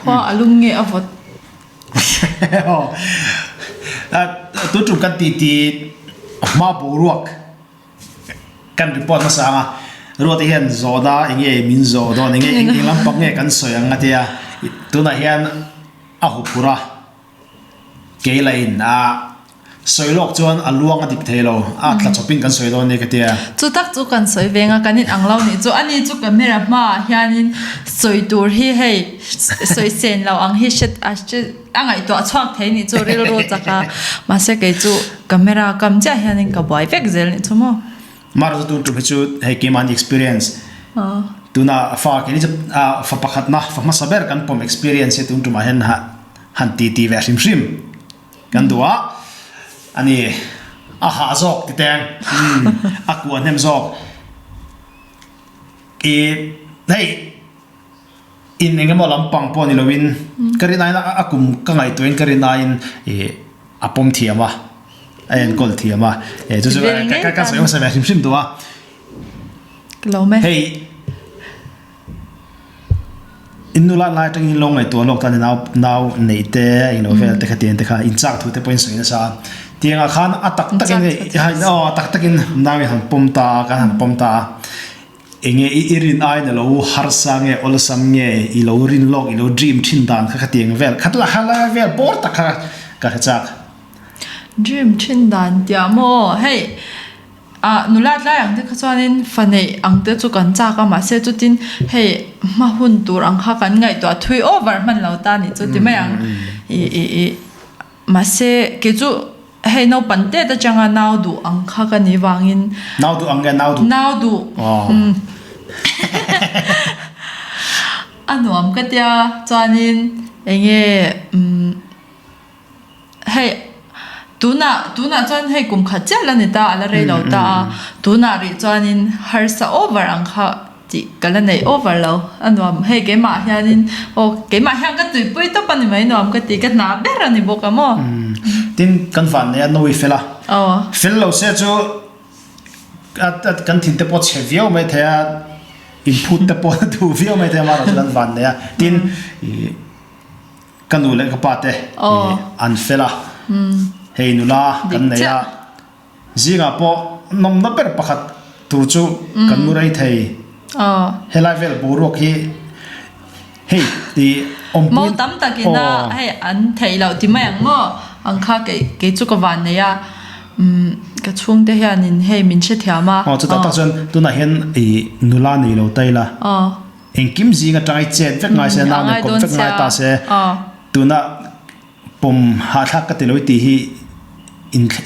khoa alung nghe avot tu trụ kan ti ma bo ruak kan report ma sa ruat hian zoda enge min zo do enge inglam pak nge kan soyang atia tu na hian a hupura keilain soilok chuan aluang adik thelo tla chopin kan soilo ne katia chu tak chu kan soi venga kanin anglo ni chu ani chu camera ma hianin soi tur hi hei soi sen lo ang hi shet angai to chuak thei ni chu ril ro chaka ma se ke chu camera kam cha hianin ka boy vek zel ni chu mo mar tu chu hei keman experience tuna fa ke ni fa pakhat na fa ma saber kan pom experience tu ma hen han ti ve sim kan dua ani aha zok ti teng akwa nem zok hey in engemo lampang po ni lowin karina akum kangai tuin karina in apom thiama en kol thiama chu ka so sa sim duwa lo me hey inula lai tang in long ai to lok tan now nei te ino vel te khatien te kha in chak thu te point so ina sa tianga khan atak takin hai no tak takin nawi han pomta kan han pomta enge irin ai na lo har sange ol samnge I lo rin lok I lo dream thin dan kha tiang vel khatla hala vel bor ta kha ka chak dream thin dan tia mo hey nulat la yang te khachanin fanei angte chu kan cha ka ma se chu tin hey ma hun tur ang kha kan ngai to thui over man lo ta ni chu ti mai ang ma se ke chu hey no pante ta changa naw du ang kha ka ni wangin naw du anuam ka tia chanin enge hey tuna chuan hei kum kha chal ani ta ala rei lo ta tuna ri chuanin harsa over ang kha ti kala nei over lo anuam hei ke ma hianin o ke ma hian ka tui pui to pani mai nuam ka ti ka na ber ani boka mo tin kan van ne no wi fela fel lo se chu at kan tin te pot chevio mai thea input te pot tu vio mai thea ma ro kan van ne tin kan ule ka pa te an fela hei nula kan ne ya zinga po nom na per pakhat tu chu kan nurai thei helai vel borok hi hei ti mo tam takina hei an thei lo ti mai ang mo ang kha ke chu ka van ne ya ka chung te hianin hei min che thiama chu ta chon tu na hen nula nei lo taila engkim zinga tai chen vek ngai se na ne kom vek ngai ta se tu na pom ha thak ka te loi ti hi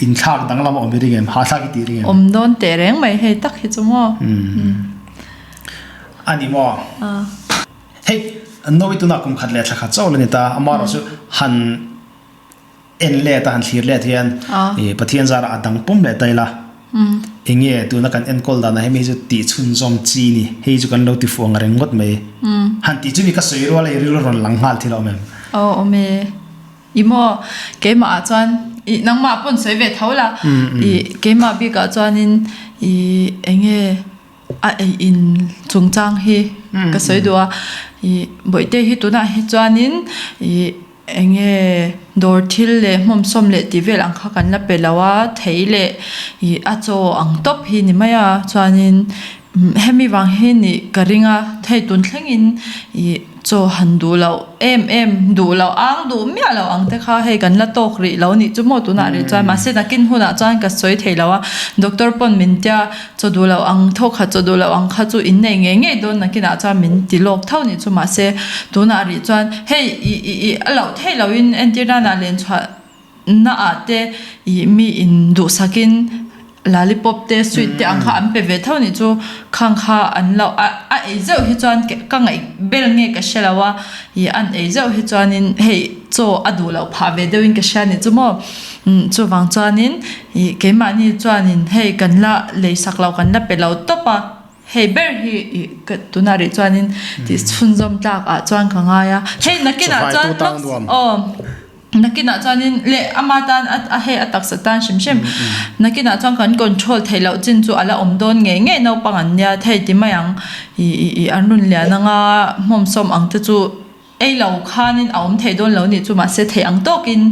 in thak dang lam om ri gem ha thak ti ri gem om don te reng mai hei tak hi chu mo ani mo hei noi tu na kum khat le thakha chaw le ni ta amaro chu han en le ta han thlir le thian pathian zara adang pum le taila enge tu na kan en kol da na hemi chu ti chun zom chi ni hei chu kan lo ti fuang reng ngot mai han ti chu ni ka soi ro le ri ro ron lang hal thilo mem ome imo ke ma chuan nang ma pon soi ve thola ke ma bi ka chuanin enge in chungchang hi ka soi duwa boite hi tu na hi chuanin enge dor thil le mom som le ti vel ang kha kan la pelawa theile a cho ang top hi ni maya chuanin hemi wang hi ni karinga thei tun thlengin cho han du lo em du lo ang du mia lo ang te kha hei kan la tok ri lo ni chu mo tu na ri cha ma se na kin huna chuan ka soi thei lawa doctor pon min tia cho du lo ang thok kha cho du lo ang kha chu in nei nge don na kina cha min ti lok thau ni chu ma se tu na ri chuan hei alo thei lo in entina na len chha na ate mi in du sakin lollipop te sweet te ang kha am pe ve thau ni chu khang kha an lo a e zau hi chuan ka ngai bel nge ka shelawa an e zau hi chuanin hei cho adu lo pha ve deuin ka shani chu mo chu wang chuanin ke ma ni chuanin hei kan la le sak lo kan la pe lo topa hei ber hi ka tunari chuanin ti chunzom tak a chuan ka nga ya hei nakina chuan nakina chuanin le amatan a he atak satan shimshim nakina chuan kan control thailo chin chu ala omdon nge no pangan nya thei ti mayang anrun lia nanga mom som ang te chu ai lo khanin aum thei don lo ni chu ma se thei ang tokin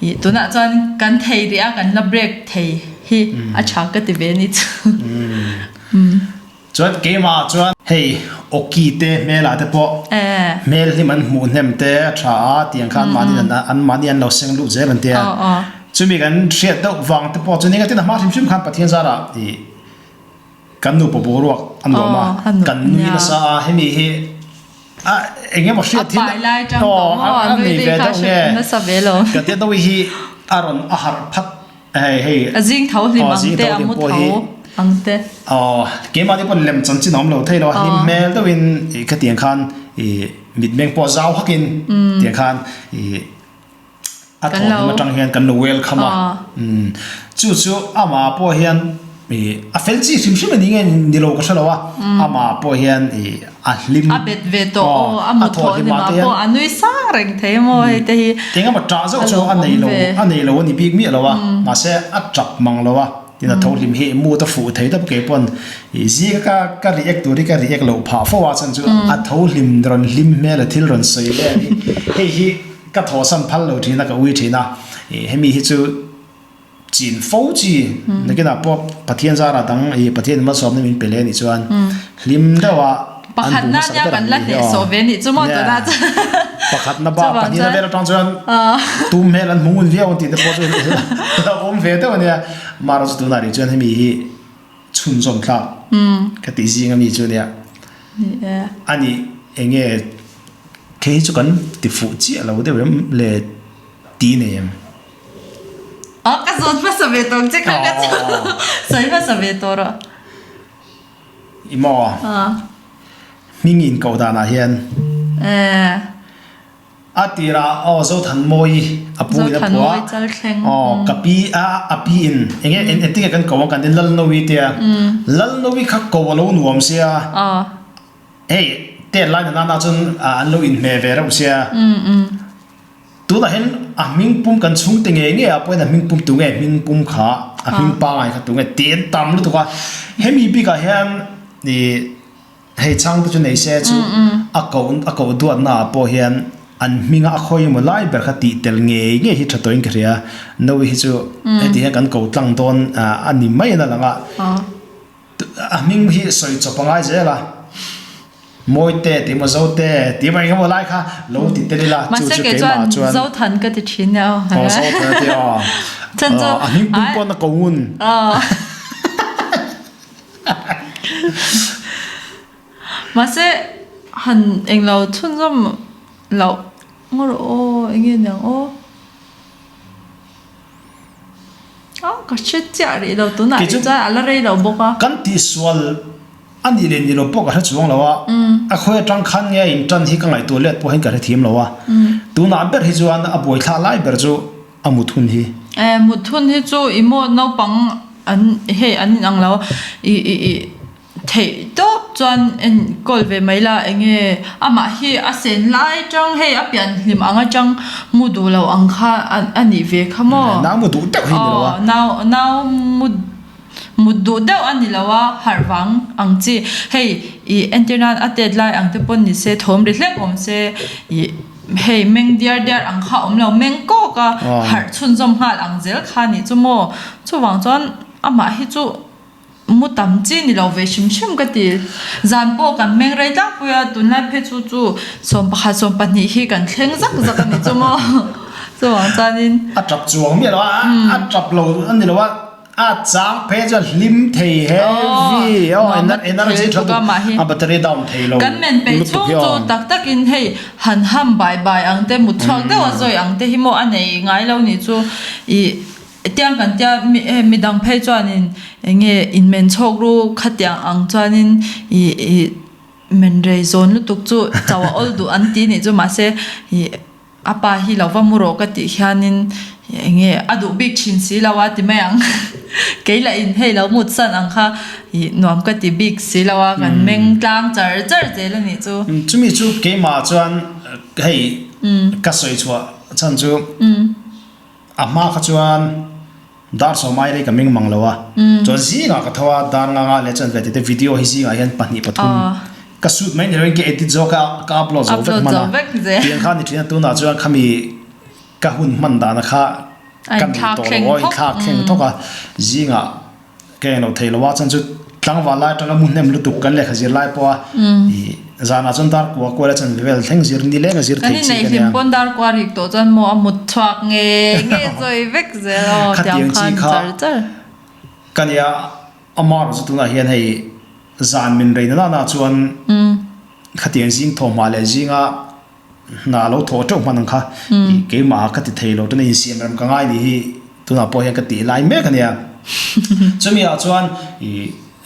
I tuna chuan kan thei ria kan la break thei hi a tha ka ti ve ni chu chuan ke ma chuan hei oki te mela te po mel hi man mu hnem te tha a tiang khan mani an mani an lo seng lu zel an te chumi kan hriat deuh wang te po chuni ka tin ma hrim hrim khan pathian zara I kan nu po boruak an lo ma kan nui na sa hemi hi a enge mo hriat thin pai lai chang to ni ve deuh nge na sa ve lo ka te doi hi aron a har phat hei azing thau hlim ang te amu thau ang te ke ma ni pon lem chan chin hom lo thei lo nim mel to in ka tiang khan mit meng po zau hakin tiang khan a thon ma tang hian kan welcome chu ama po hian a fel chi sim sim ni ngen ni lo ka shalawa ama po hian a hlim a bet ve to amu tho ni ma po anui sang reng the mo he te hi tenga ma tra zo cho an nei lo ni big mi lo wa ma se a chap mang lo wa tina thol lim he mu ta fu thei ta ke pon ji ka react tu ri ka react lo pha fo wa chan chu a thol lim dron lim me la thil ron sei le he hi ka tho sam phal lo thina ka ui thina he mi hi chu chin fo chi na ke na po pathian zara dang pathian ma som ni min pele ni chuan lim da wa pakhat na nya kan la ne so ve ni chu mo to na pakhat na ba pathian ve la tang chuan tum me lan mungun ve on ti de po chu om ve to ne maro chu na ri chuan he mi hi chun som thla ka ti ji ngam ni chu ne ani enge ke chu kan ti fu chi lo de le ti ne ka zon pa sa ve to che ka ka sai pa sa ve to ro imo mingin ko da na hian atira zo than moi apui na pua kapi api in enge entinga kan ko kan lal no wi te lal no wi kha ko lo nuam sia hey te lai na na chun an lo in me ve ra sia tu la hen a ming pum kan chung te nge a point a ming pum tu nge ming pum kha a ming pa ngai kha tu nge ten tam lu tu ka hemi bi ka hian ni hei chang tu nei se chu a ko du na po hian an minga a khoi mo lai ber khati tel nge hi thatoin kria no hi chu eti kan ko tlang don ani mai na langa a ming hi soi chopangai zela moi te ti mo zo te ti mai mo lai kha lo ti te la chu chu ke ma chuan zo than ka ti thin ya zo te te chan zo a ming pum pon na ko un mà sẽ hẳn anh lâu chun zum lâu ngồi anh nghe nhàng có chết chả đi đâu tụi này ra à la đây đâu bốc à kan ti swal anh đi lên đi lo bốc cả chuông lo wa a khoi tang khan nge in tan hi kang lai tu let po hen ka thim lo wa tu na ber hi chuan a boi thla lai ber chu a muthun hi muthun hi chu imo no pang an he an ang lo thei to chuan en kol ve mai la enge ama hi a sen lai chang he a pian hlim anga chang mu du lo ang kha ani ve khamo na mu du te hi lo wa now mu du deuh ani lawa harwang ang chi hei I internet atet lai ang te pon ni se thom ri hlek om se hei meng diar ang kha om lo meng ko ka har chun zom hal ang zel kha ni chumo chuwang chuan ama hi chu mu tam chi ni lo ve shim shim ka ti zan po kan meng rei da puya tun lai phe chu som pa som pa ni hi kan thleng zak zak ani chumo chuwang chanin a trap chuang mi lo a trap lo an ni lo wa a chang phe cho lim thei heavy energy thot a battery down thei lo kan men pe chu tak tak in hei han ham bai ang te mu chak de wa zoi ang te hi mo anei ngai lo ni chu I tiang kan tia mi dang phei chuanin enge in men chok ru khatiang ang chuanin I men rei zon lu tuk chu chawa ol du an ti ni chu ma se apa hi lawa mu ro ka ti hianin enge adu big chin si lawa ti mayang keila in hei lo mut san ang kha nuam ka ti big si lawa kan meng tlang char je la ni chu chumi chu ke ma chuan hei ka soi chwa chan chu ama kha chuan dar so mai re ka ming mang lawa cho zi nga ka thawa dar nga le chan ve te video hi zi nga hian pani pathum ka suit mai ni ro ke edit zo ka upload zo vek mana tiang kha ni thina tu na chuan khami ka hun man da na kha kan to lo oi khak theng to ka zinga ke no thelo wa chan chu tlang wa lai tanga mun nem lu tu kan le khazir lai po i zana chon dar ko la chan level theng zir ni le nga zir thei chi kan nei pon dar kwa rik to chan mo amut chwak nge zoi vek zero tiang khan char kan ya amar zu tu na hian hei zan min rein na chuan khatiang jing tho ma le jinga na lo tho to man kha ke ma ka ti theilo to nei siam ram ka ngai ni hi tu na po ya ka ti lai me kan ya chumi a chuan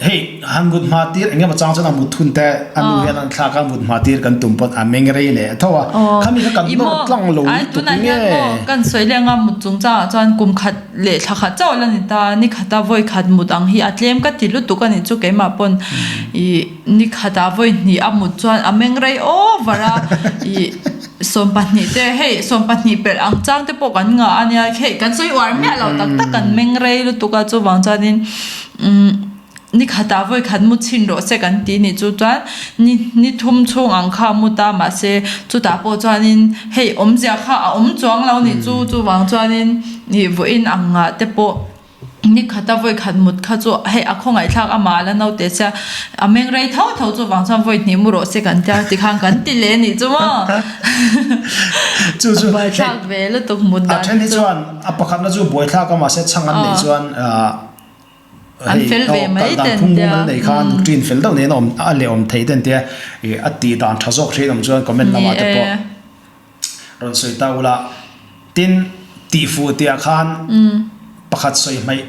hey hangut matir engem chang chana muthun te anu hian an thla ka mut matir kan tumpot a mengrei le thowa khami ka kan no tlang lo tu nge kan soilenga mutung cha chuan kum khat le thla kha chaw lan ta ni khata voi khat mutang hi atlem ka tilu tu kan chu ke ma pon I ni khata voi ni amut chuan a mengrei overa I sompani te hey sompani per ang chang te po kan nga ania hey kan soi war me lo tak tak kan mengrei lu tu ka chu wang chanin ni khata voi khat mu chin ro se kan ti ni chu chuan ni thum chung ang kha mu ta ma se chu ta po chuanin hey om zia kha om chuang lo ni chu wang chuanin ni vo in anga te po ni khata voi khat mut kha chu hey akhong ai thak ama la no te cha ameng rei thau chu wang chuan voi ni mu ro se kan ta ti khang kan ti le ni chu ma chu ba thak ve lu tuk mut da then ni chuan apakhat na chu boi thak ma se changan nei chuan an fel ve mai ten dia nei khan trin fel do ne nom a le om thei den te a ti dan thazok thei nom chuan comment lama te po ron soi ta ula tin ti fu tia khan pakhat soi mai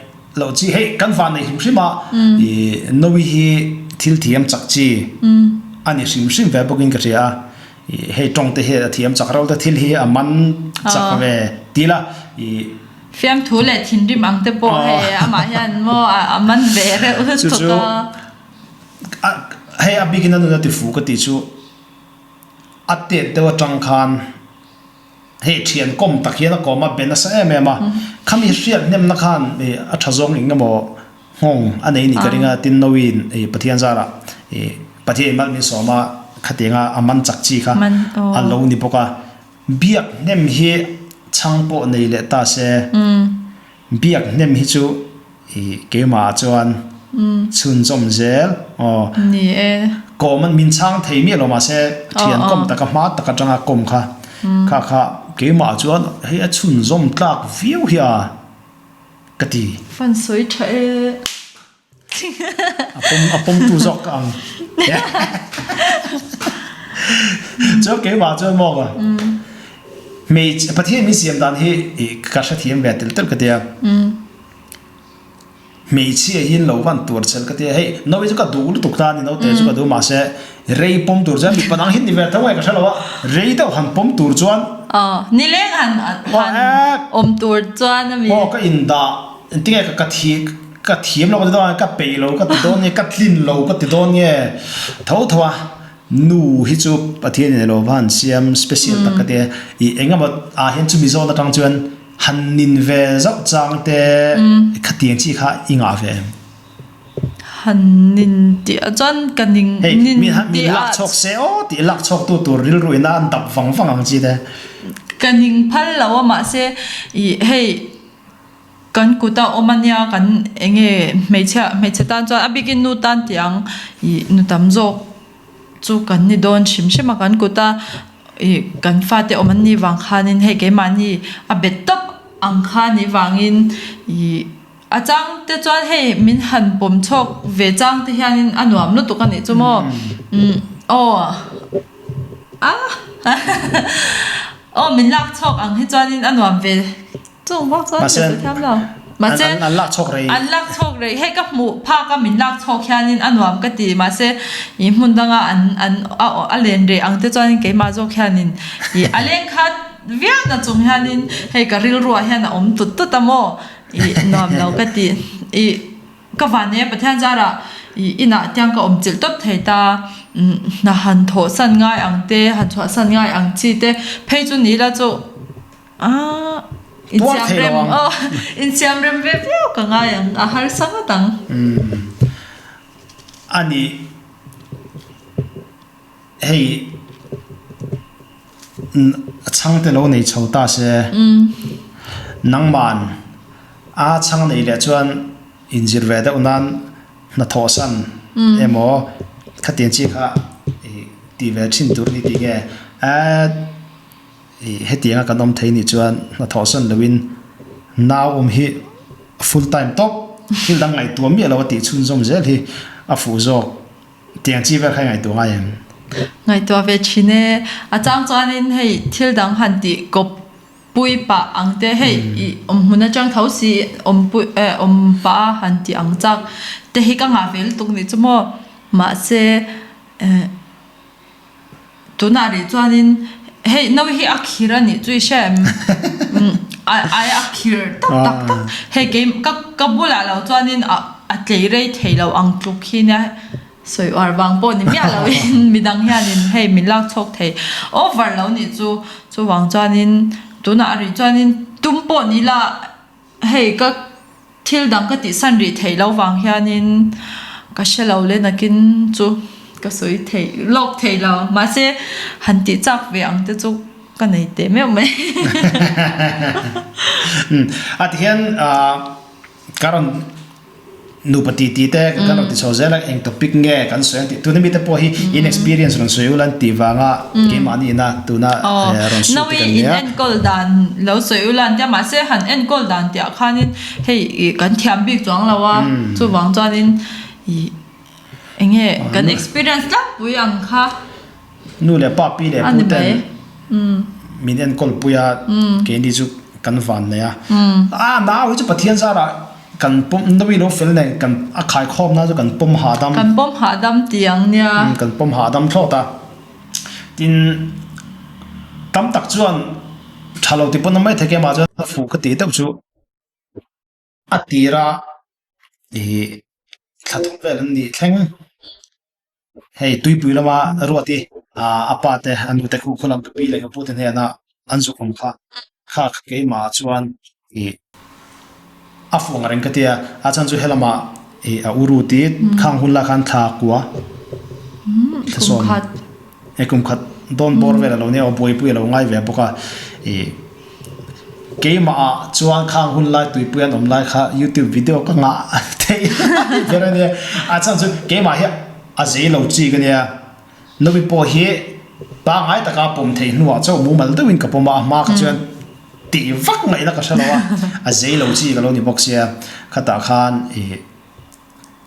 lo chi hey kan fa nei him shima nowi hi thil thiam chak chi ani sim ve bokin ka ria hey tong te he thiam chak ro ta thil hi a man chak ve tila fiam thu le thin rim ang te po he ama hian mo aman ve re u to ka hey a begin na ti fu ka ti chu atte te wa tang khan hey thian kom tak hian ko ma ben sa em ma khami hriat nem na khan a thazong ing mo hong anei ni ka ringa tin nowin pathian zara pathian mal mi so ma khatenga aman chak chi kha a lo ni poka biak nem hi changpo nei le ta se biak nem hi chu ke ma chuan chun zom zel ni ko man min chang thei mi lo ma se thian kom ta ka ma ta ka tanga kom kha kha ke ma chuan he a chun zom tlak view hia kati fan soi thae apom tu zok ang cho ke ma chuan mo ga mei pathian mi siam dan hi ka sha thiam ve tel ka tia mei chi hin lo van tur chel ka tia hey no ju ka du lu tuk ta ni no te ju ka du ma se rei pom tur jan mi panang hin ni ve ta wai ka sha lo rei ta han pom tur chuan ni leng han om tur chuan mi ka in da tinga ka thiam lo ka do ka pe lo ka do ni ka thlin lo ka ti do ni thawa nu hi chu pathian ne lo van siam special takate I engama a hen chu mi zo na tang chuan han nin ve zau chang te khatiang chi kha inga ve han nin ti chuan kaning nin mi lak chok se ti lak chok tu tur ril ruina an tap fang ang chi de kaning phal lawa ma se hey kan kuta omania kan enge mecha tan chuan abigin nu tan tiang nu tam zo chu kan ni don shim kan kuta kan fa te oman ni wang khanin he ke mani a bet top ang khani wangin achang te chuan he min han pom chok ve chang te hianin anuam lu tu kan ni chumo min lak chok ang hi chuanin anuam ve chu wak chuan te tham lo ma chen an lak chok rei he ka mu pha ka min lak chok hianin anuam ka ti ma se I mun danga an a len re ang te chuan ke ma zo khianin I alen khat viang na chung hianin he ka ril ruwa hian om tut tamo I nom lo ka ti I ka vane pathian jara I ina tyang ka om chil top thei ta na han tho san ngai ang te han chwa san ngai ang chi te phei chu ni la chu in siam rem ve view ka nga yang a har sang tang ani hey chang te lo nei chota se nang man a chang nei le chuan injir ve da unan na thosan emo khatien chi kha ti ve thin tur ni ti ge a hetianga kanom thei ni chuan na thosan lewin now hi full time top hil dang ngai tuam mi lo ti chun som zel hi a fu zo tiang chi ver khai ngai tu ngai ngai to ve chine a chang chuanin hei thil dang han ti kop pui pa ang te hei huna chang thau si pui pa han ti ang chak te hi ka nga vel tuk ni chumo ma se tunari chuanin hei no hi akhira ni chui shem ai akhir tak hei game ka bula lo chuanin a tlei rei theilo ang tluk hi na soi ar bang po ni mia lo in midang hianin hei min lak chok thei over lo ni chu wang chuanin tunari chuanin tumpo ni la hei ka thil dang ka ti san ri theilo wang hianin ka shelo le nakin chu ka soi thei lok thei lo ma se han ti chak ve ang te chu ka nei te me at hian karon nupati ti te karon ti sozela eng topic nge kan soeng ti tu mi te po hi inexperience ron soyulan ti wanga ke mani na tu na ron su ti kan ya en kol dan lo soyulan ta ma se han en kol dan ti khanin hei kan thiam bik chong lawa chu wang chuanin enge kan experience la puyang kha nu le pa pi le puten min en kol puya ke ni chu kan van ne ya na wi chu pathian sa ra kan pom nowi lo fel ne kan a khai khom na chu kan pom ha dam tiang nia kan pom ha dam thota tin tam tak chuan thalo ti pon mai theke ma chu fu ka ti tab chu atira thathum vel ni thleng hei tuipui lama ruati apa te anu te khu khulam pi le ka puten he na anzu khom kha ke ma chuan afu ngareng ka tia a chan chu helama a uru ti khang hun la khan tha kwa kum khat kum khat don bor vela lo ne o boi pui lo ngai ve boka ke ma chuan khang hun lai tuipui an om lai kha YouTube video ka nga te vera ne a chan chu ke ma he a zei lo chi ka ne no bi po hi ba ngai ta ka pom thei nuwa chaw mu mal de win ka poma ma ka chuan ti vak ngai la ka shalawa a zei lo chi ka lo ni box ya khata khan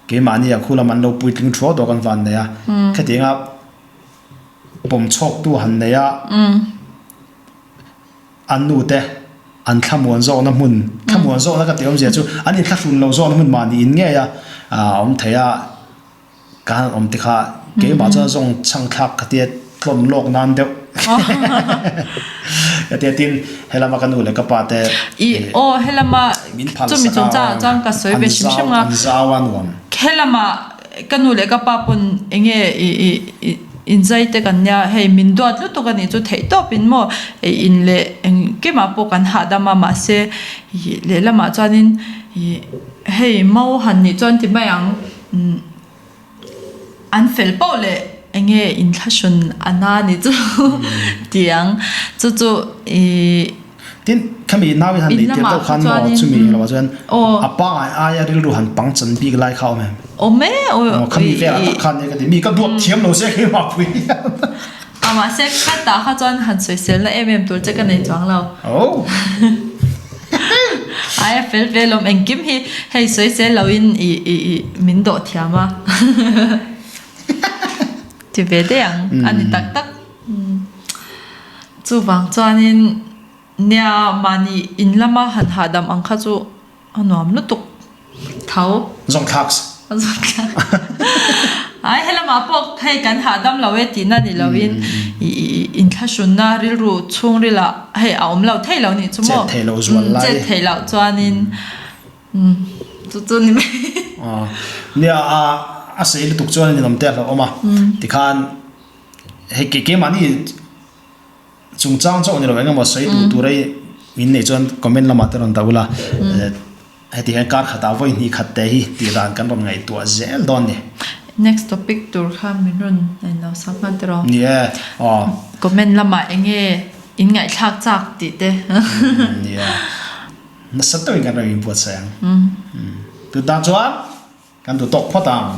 ke ma ni a khula man lo pui tling tho do kan van ne ya khatinga pom chok tu han ne ya an nu te an thamuan zo na mun thamuan zo na ka te om je chu an in thlun lo zo na mun ma ni in nge ya om theya kan om ti kha ke ma cha zong chang thak khatia tlom lok nan de ya te tin helama kanu le ka pa te helama chu mi chung chang ka soi be shim shim nga zawan won helama kanu le ka pa pun enge inzai te kan nya hei min dot lu to kan ni chu thei to pin mo in le ke ma po kan ha da ma se le lama chanin hei mau han ni chon ti ba yang an fel po le enge in thashun ana ni chu tiang chu tin khami nawi han ni te to khan mo chu mi lo chen apa ai ya ril ru han pang chan bi lai khao me khami ve a khan ne ka ti mi ka duap thiam lo se ke ma pui ama se kha ta kha chon han soi sel na tur che ka nei chang lo ai fel velom en kim hi hei soi sel lo in min do thiama ti ve de ang ani tak chu wang chuanin nia mani in lama han hadam ang kha chu anuam lu tuk thau zong thaks ai helama pok hei kan hadam lawe ti na ni lawin in thashun na ril ru chung rila hei aum lo thei lo ni chumo thelo zual lai che thei lo chuanin chu ni me nia a sei lu tuk chuan ni nom te lo oma ti khan hei ke mani chung chang chaw ni lo nga mo sei tu rei min nei chuan comment lama te ron daula heti kar khata voi ni khatte hi ti dan kan ron ngai tu zel don ni next topic tur kha minun nei no sakman tro yeah comment lama enge in ngai thak chak ti te yeah na sa to kan ring pot sang tu dan chuan kan tu tok photang